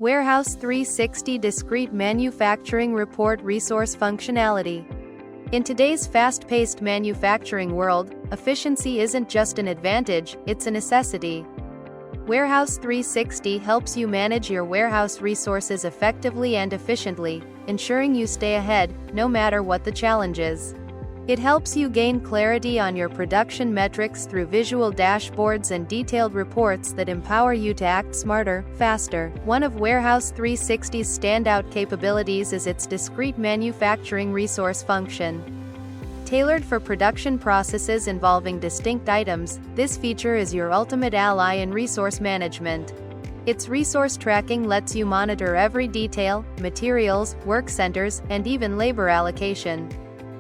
WH360 Discrete Manufacturing Report Resource Functionality. In today's fast-paced manufacturing world, efficiency isn't just an advantage, it's a necessity. WH360 helps you manage your warehouse resources effectively and efficiently, ensuring you stay ahead, no matter what the challenge is. It helps you gain clarity on your production metrics through visual dashboards and detailed reports that empower you to act smarter, faster. One of WH360's standout capabilities is its discrete manufacturing resource function. Tailored for production processes involving distinct items, this feature is your ultimate ally in resource management. Its resource tracking lets you monitor every detail, materials, work centers, and even labor allocation.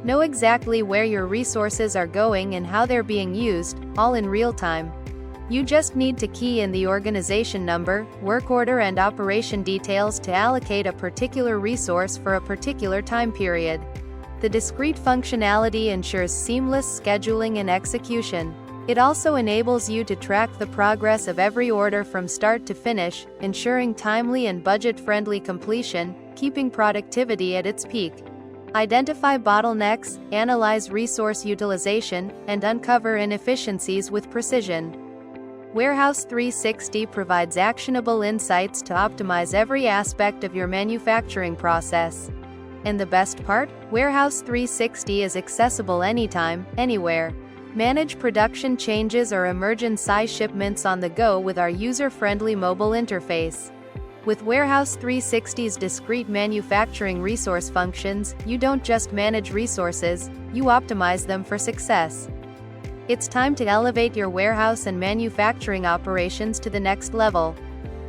Know exactly where your resources are going and how they're being used, all in real time. You just need to key in the organization number, work order and operation details to allocate a particular resource for a particular time period. The discrete functionality ensures seamless scheduling and execution. It also enables you to track the progress of every order from start to finish, ensuring timely and budget-friendly completion, keeping productivity at its peak. Identify bottlenecks, analyze resource utilization, and uncover inefficiencies with precision. WH360 provides actionable insights to optimize every aspect of your manufacturing process. And the best part? WH360 is accessible anytime, anywhere. Manage production changes or emergency shipments on the go with our user-friendly mobile interface. With WH360's discrete manufacturing resource functions, you don't just manage resources, you optimize them for success. It's time to elevate your warehouse and manufacturing operations to the next level.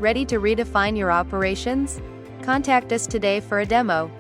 Ready to redefine your operations? Contact us today for a demo.